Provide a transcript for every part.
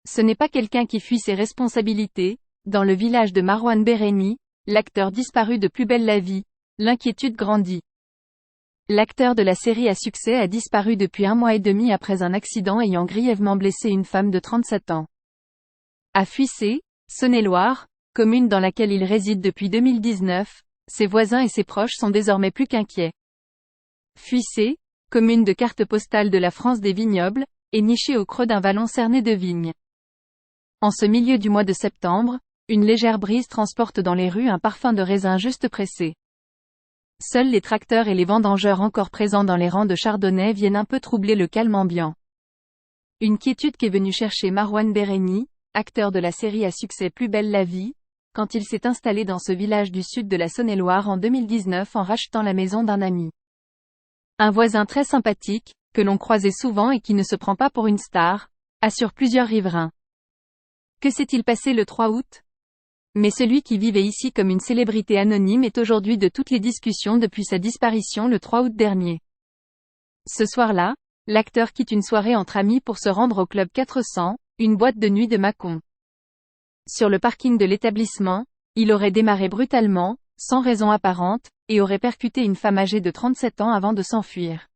Ce n'est pas quelqu'un qui fuit ses responsabilités. Dans le village de Marouane Béréni, l'acteur disparu de Plus belle la vie, l'inquiétude grandit. L'acteur de la série à succès a disparu depuis 1 mois et demi après un accident ayant grièvement blessé une femme de 37 ans. À Fuissé, Saône-et-Loire, commune dans laquelle il réside depuis 2019, ses voisins et ses proches sont désormais plus qu'inquiets. Fuissé, commune de carte postale de la France des vignobles, est nichée au creux d'un vallon cerné de vignes. En ce milieu du mois de septembre, une légère brise transporte dans les rues un parfum de raisin juste pressé. Seuls les tracteurs et les vendangeurs encore présents dans les rangs de chardonnay viennent un peu troubler le calme ambiant. Une quiétude qu'est venue chercher Marouane Béréni, acteur de la série à succès Plus belle la vie, quand il s'est installé dans ce village du sud de la Saône-et-Loire en 2019 en rachetant la maison d'un ami. Un voisin très sympathique, que l'on croisait souvent et qui ne se prend pas pour une star, assure plusieurs riverains. Que s'est-il passé le 3 août? Mais celui qui vivait ici comme une célébrité anonyme est aujourd'hui de toutes les discussions depuis sa disparition le 3 août dernier. Ce soir-là, l'acteur quitte une soirée entre amis pour se rendre au Club 400, une boîte de nuit de Mâcon. Sur le parking de l'établissement, il aurait démarré brutalement, sans raison apparente, et aurait percuté une femme âgée de 37 ans avant de s'enfuir.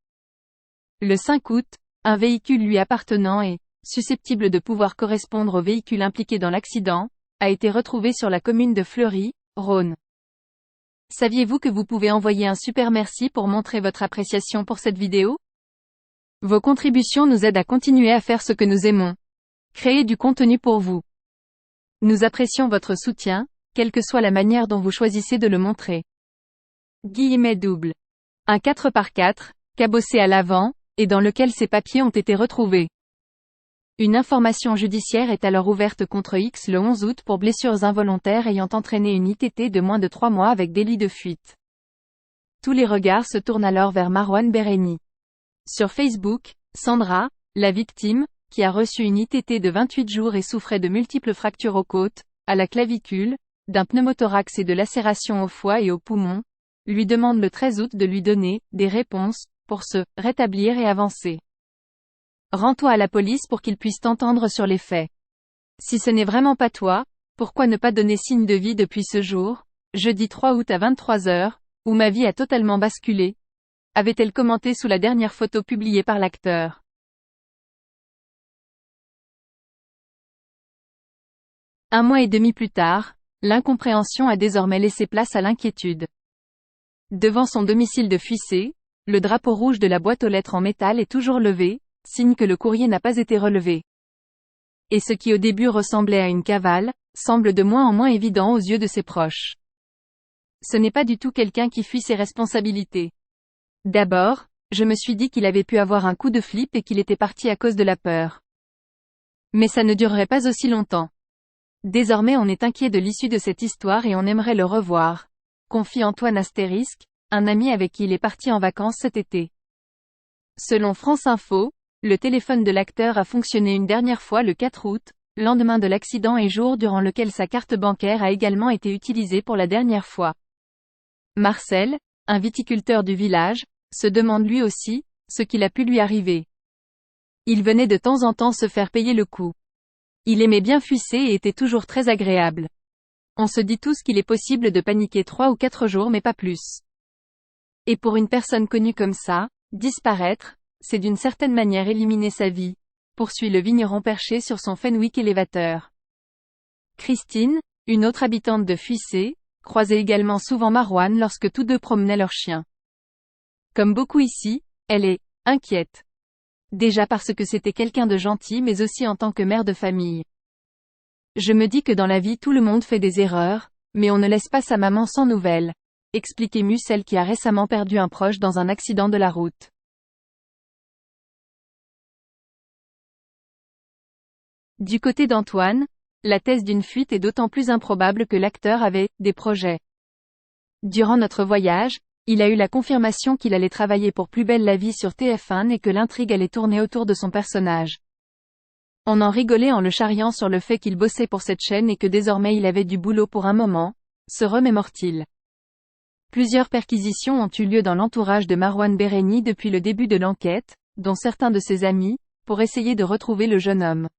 Le 5 août, un véhicule lui appartenant et, susceptible de pouvoir correspondre au véhicule impliqué dans l'accident, a été retrouvé sur la commune de Fleury, Rhône. Saviez-vous que vous pouvez envoyer un super merci pour montrer votre appréciation pour cette vidéo? Vos contributions nous aident à continuer à faire ce que nous aimons. Créer du contenu pour vous. Nous apprécions votre soutien, quelle que soit la manière dont vous choisissez de le montrer. Guillemets double. Un 4x4, cabossé à l'avant, et dans lequel ces papiers ont été retrouvés. Une information judiciaire est alors ouverte contre X le 11 août pour blessures involontaires ayant entraîné une ITT de moins de 3 mois avec délit de fuite. Tous les regards se tournent alors vers Marouane Béréni. Sur Facebook, Sandra, la victime, qui a reçu une ITT de 28 jours et souffrait de multiples fractures aux côtes, à la clavicule, d'un pneumothorax et de lacérations au foie et aux poumons, lui demande le 13 août de lui donner des réponses pour se rétablir et avancer. Rends-toi à la police pour qu'ils puissent t'entendre sur les faits. Si ce n'est vraiment pas toi, pourquoi ne pas donner signe de vie depuis ce jour, jeudi 3 août à 23h, où ma vie a totalement basculé, avait-elle commenté sous la dernière photo publiée par l'acteur. Un mois et demi plus tard, l'incompréhension a désormais laissé place à l'inquiétude. Devant son domicile de Fuissé, le drapeau rouge de la boîte aux lettres en métal est toujours levé, signe que le courrier n'a pas été relevé. Et ce qui au début ressemblait à une cavale, semble de moins en moins évident aux yeux de ses proches. Ce n'est pas du tout quelqu'un qui fuit ses responsabilités. D'abord, je me suis dit qu'il avait pu avoir un coup de flip et qu'il était parti à cause de la peur. Mais ça ne durerait pas aussi longtemps. Désormais on est inquiet de l'issue de cette histoire et on aimerait le revoir, confie Antoine Astérisque, un ami avec qui il est parti en vacances cet été. Selon France Info, le téléphone de l'acteur a fonctionné une dernière fois le 4 août, lendemain de l'accident et jour durant lequel sa carte bancaire a également été utilisée pour la dernière fois. Marcel, un viticulteur du village, se demande lui aussi ce qu'il a pu lui arriver. Il venait de temps en temps se faire payer le coup. Il aimait bien Fuissé et était toujours très agréable. On se dit tous qu'il est possible de paniquer 3 ou 4 jours mais pas plus. Et pour une personne connue comme ça, disparaître, c'est d'une certaine manière éliminer sa vie, poursuit le vigneron perché sur son Fenwick Elevator. Christine, une autre habitante de Fuissé, croisait également souvent Marouane lorsque tous deux promenaient leurs chiens. Comme beaucoup ici, elle est inquiète. Déjà parce que c'était quelqu'un de gentil mais aussi en tant que mère de famille. Je me dis que dans la vie tout le monde fait des erreurs, mais on ne laisse pas sa maman sans nouvelles, explique émue celle qui a récemment perdu un proche dans un accident de la route. Du côté d'Antoine, la thèse d'une fuite est d'autant plus improbable que l'acteur avait des projets. Durant notre voyage, il a eu la confirmation qu'il allait travailler pour Plus belle la vie sur TF1 et que l'intrigue allait tourner autour de son personnage. On en rigolait en le charriant sur le fait qu'il bossait pour cette chaîne et que désormais il avait du boulot pour un moment, se remémore-t-il. Plusieurs perquisitions ont eu lieu dans l'entourage de Marouane Béréni depuis le début de l'enquête, dont certains de ses amis, pour essayer de retrouver le jeune homme.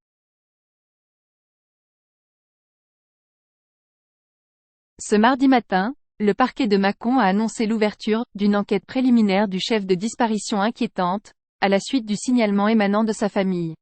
Ce mardi matin, le parquet de Mâcon a annoncé l'ouverture d'une enquête préliminaire du chef de disparition inquiétante, à la suite du signalement émanant de sa famille.